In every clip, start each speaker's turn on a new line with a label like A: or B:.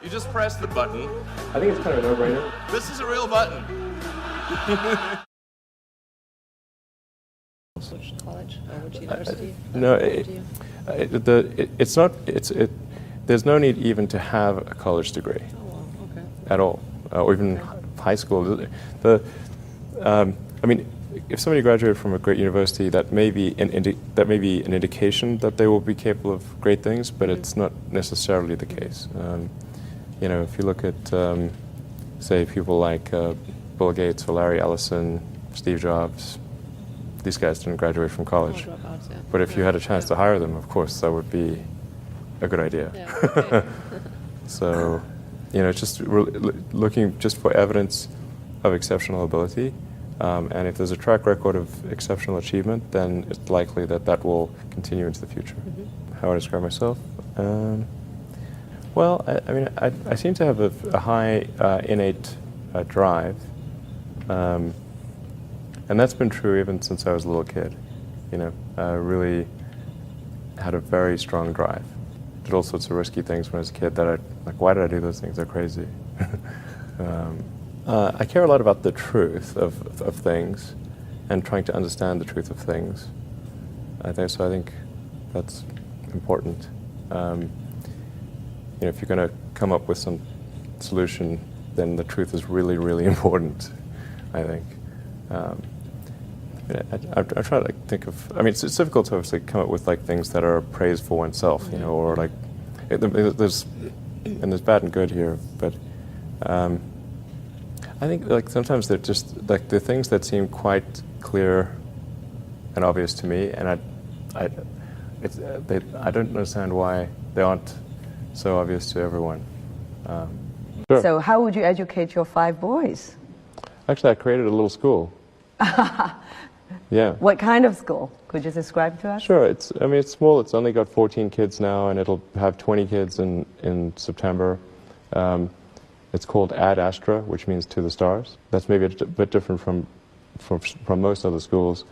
A: You just press the button.
B: I think it's kind of a no-brainer.
A: This is a real button.
C: Which college or which university?
B: No, it's not. There's no need even to have a college degree.
C: Oh, wow, okay.
B: At all, or even high school. I mean, if somebody graduated from a great university, that may be an indication that they will be capable of great things, but it's not necessarily the case. You know, if you look at, say, people like Bill Gates or Larry Ellison, Steve Jobs, these guys didn't graduate from college.
C: Dropouts, yeah.
B: But if you had a chance to hire them, of course, that would be a good idea.
C: Yeah, okay.
B: So, you know, just looking just for evidence of exceptional ability, and if there's a track record of exceptional achievement, then it's likely that that will continue into the future.
C: Mm-hmm.
B: How I describe myself? Well, I mean, I seem to have a high innate drive, and that's been true even since I was a little kid. You know, I really had a very strong drive. Did all sorts of risky things when I was a kid that why did I do those things? They're crazy. I care a lot about the truth of things and trying to understand the truth of things. I think that's important. You know, if you're going to come up with some solution, then the truth is really, really important, I think. I try to think of, I mean, it's difficult to obviously come up with like things that are praise for oneself, you know, or like, there's bad and good here, but I think like sometimes they're just like the things that seem quite clear and obvious to me, and I don't understand why they aren't so obvious to everyone. Sure.
D: So how would you educate your 5 boys?
B: Actually, I created a little school. Yeah.
D: What kind of school? Could you describe to us?
B: Sure. It's small. It's only got 14 kids now, and it'll have 20 kids in September. It's called Ad Astra, which means to the stars. That's maybe a bit different from most other schools,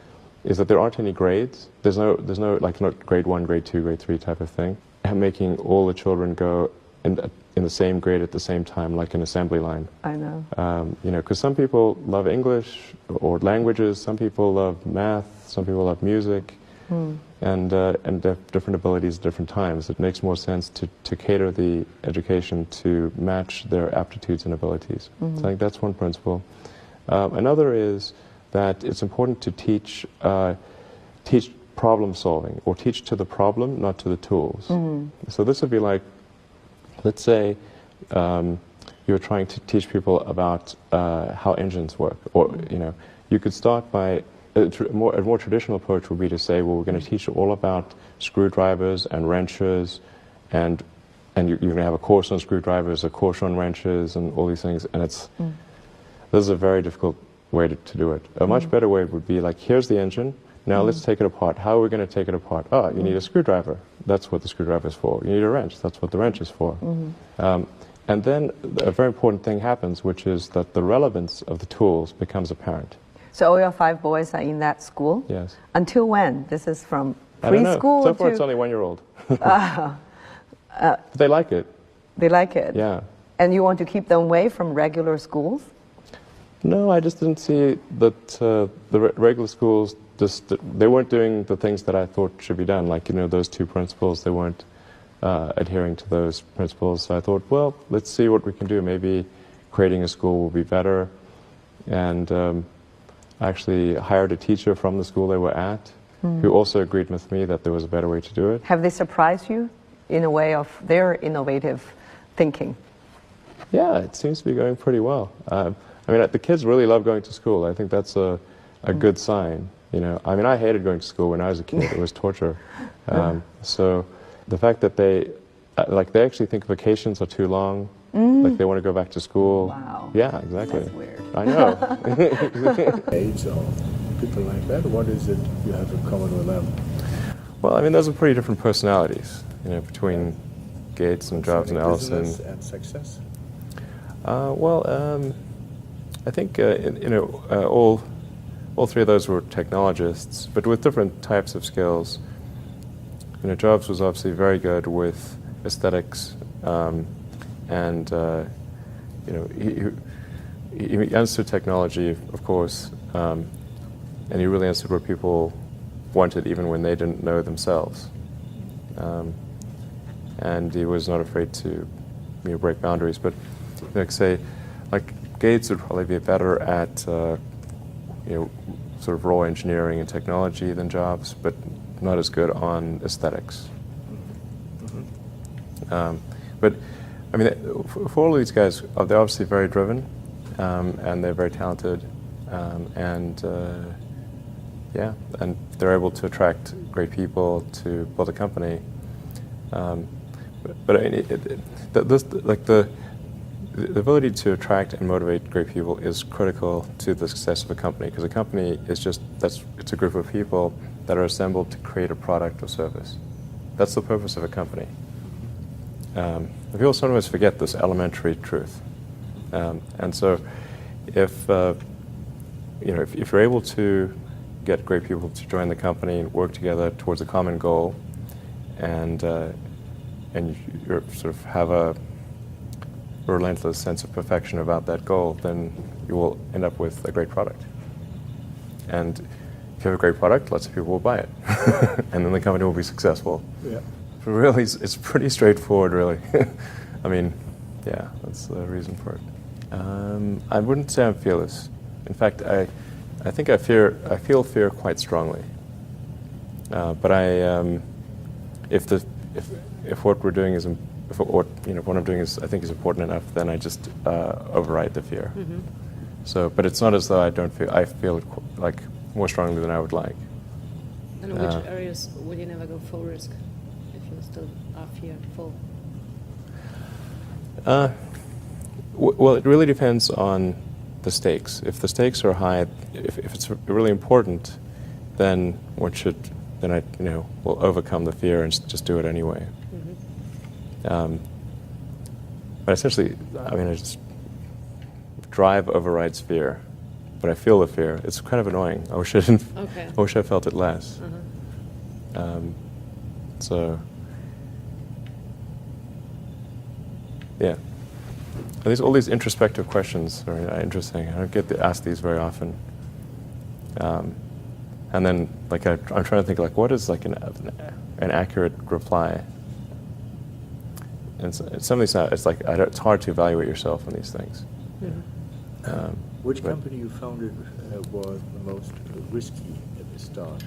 B: is that there aren't any grades. There's no like not grade 1, grade 2, grade 3 type of thing. I'm making all the children go in the same grade at the same time, like an assembly line.
D: I know.
B: You know, because some people love English or languages, some people love math, some people love music, and they have different abilities at different times. It makes more sense to cater the education to match their aptitudes and abilities. So I think that's one principle. Another is that it's important to teach problem solving, or teach to the problem, not to the tools. So this would be like, let's say you're trying to teach people about how engines work, or you know, you could start by a more traditional approach would be to say, well, we're going to teach you all about screwdrivers and wrenches, and you're going to have a course on screwdrivers, a course on wrenches, and all these things. And this is a very difficult way to do it. A much better way would be like, here's the engine. Now let's take it apart. How are we going to take it apart? Oh, you need a screwdriver. That's what the screwdriver is for. You need a wrench. That's what the wrench is for. And then a very important thing happens, which is that the relevance of the tools becomes apparent.
D: So all your 5 boys are in that school?
B: Yes.
D: Until when? This is from
B: I don't
D: preschool
B: know. So far
D: to...
B: it's only 1-year-old. But they like it.
D: They like it?
B: Yeah.
D: And you want to keep them away from regular schools?
B: No, I just didn't see that the regular schools, they weren't doing the things that I thought should be done. Like, you know, those 2 principles, they weren't adhering to those principles. So I thought, well, let's see what we can do. Maybe creating a school will be better. And I actually hired a teacher from the school they were at, who also agreed with me that there was a better way to do it.
D: Have they surprised you in a way of their innovative thinking?
B: Yeah, it seems to be going pretty well. I mean, the kids really love going to school. I think that's a good sign. You know, I mean, I hated going to school when I was a kid. It was torture. So the fact that they actually think vacations are too long, like they want to go back to school.
D: Wow.
B: Yeah, exactly.
D: That's weird.
B: I know.
E: Age or people like that, what is it you have in common with them?
B: Well, I mean, those are pretty different personalities, you know, between Gates and Jobs and Ellison.
E: Business and success?
B: I think you know, all 3 of those were technologists, but with different types of skills. You know, Jobs was obviously very good with aesthetics. and he understood technology, of course, and he really understood what people wanted, even when they didn't know themselves. And he was not afraid to break boundaries. But like Gates would probably be better at sort of raw engineering and technology than Jobs, but not as good on aesthetics. But I mean, for all of these guys, they're obviously very driven, and they're very talented, and they're able to attract great people to build a company. But I mean, the ability to attract and motivate great people is critical to the success of a company, because a company is it's a group of people that are assembled to create a product or service. That's the purpose of a company. People sometimes forget this elementary truth, and so if you're able to get great people to join the company and work together towards a common goal, and you sort of have a relentless sense of perfection about that goal, then you will end up with a great product. And if you have a great product, lots of people will buy it, and then the company will be successful.
E: Yeah.
B: So really, it's pretty straightforward, really. I mean, yeah, that's the reason for it. I wouldn't say I'm fearless. In fact, I think I feel fear quite strongly. But if what we're doing is what I'm doing is I think is important enough, then I just override the fear.
C: Mm-hmm.
B: So, but it's not as though I don't feel. I feel it like more strongly than I would like.
C: And in which areas would you never go full risk if you still are fearful?
B: Well, it really depends on the stakes. If the stakes are high, if it's really important, then I will overcome the fear and just do it anyway.
C: Mm-hmm.
B: But essentially, I mean, I just drive overrides fear, but I feel the fear. It's kind of annoying. I wish I didn't.
C: Okay.
B: I wish I felt it less.
C: Uh-huh.
B: So, yeah. And all these introspective questions are interesting. I don't get asked these very often. And then, I'm trying to think, what is an accurate reply? And some of these, it's hard to evaluate yourself on these things.
C: Mm-hmm.
E: Which company you founded was the most risky at the start?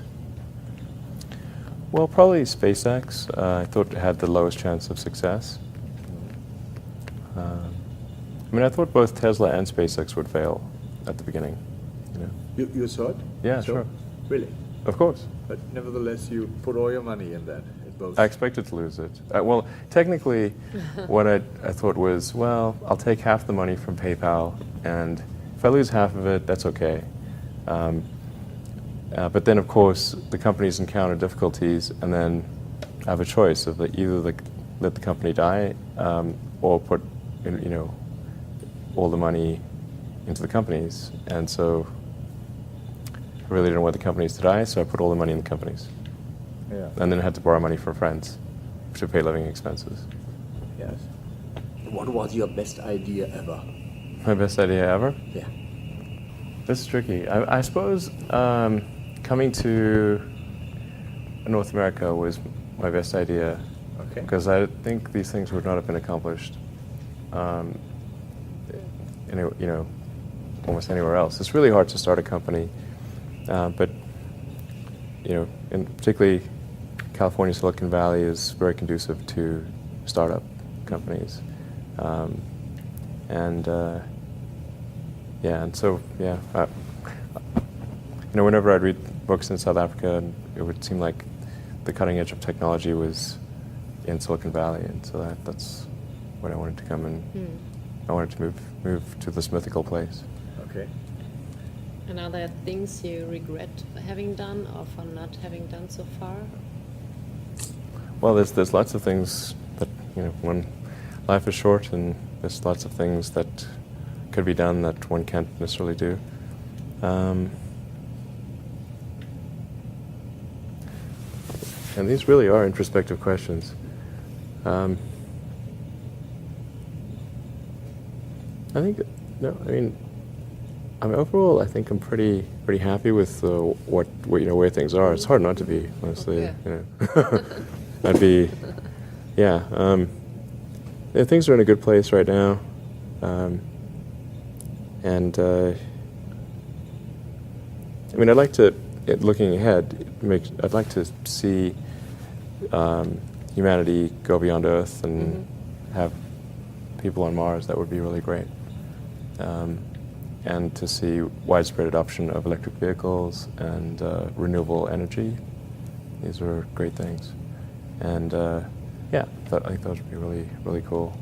B: Well, probably SpaceX. I thought it had the lowest chance of success. I mean, I thought both Tesla and SpaceX would fail at the beginning.
E: You thought?
B: Yeah,
E: so?
B: sure.
E: Really?
B: Of course.
E: But nevertheless, you put all your money in that, in both.
B: I expected to lose it. Well, technically, what I thought was, well, I'll take half the money from PayPal, and if I lose half of it, that's okay. But then, of course, the companies encounter difficulties, and then I have a choice of either let the company die or put all the money into the companies. And so I really didn't want the companies to die, so I put all the money in the companies.
E: Yeah.
B: And then I had to borrow money from friends to pay living expenses.
E: Yes. What was your best idea ever?
B: My best idea ever?
E: Yeah.
B: This is tricky. I suppose coming to North America was my best idea.
E: Okay.
B: Because I think these things would not have been accomplished almost anywhere else. It's really hard to start a company, but in particularly California, Silicon Valley is very conducive to startup companies, and so whenever I'd read books in South Africa, it would seem like the cutting edge of technology was in Silicon Valley, and so that's when I wanted to come and I wanted to move to this mythical place.
E: Okay.
C: And are there things you regret having done or for not having done so far?
B: Well, there's lots of things that when life is short, and there's lots of things that could be done that one can't necessarily do. And these really are introspective questions. I think, no, I mean overall, I think I'm pretty happy with what where things are. It's hard not to be, honestly.
C: Yeah.
B: You know, I'd be, yeah. Yeah, things are in a good place right now, and I mean, I'd like to, looking ahead, I'd like to see humanity go beyond Earth and have people on Mars. That would be really great. And to see widespread adoption of electric vehicles and renewable energy. These are great things. And yeah, I think those would be really, really cool.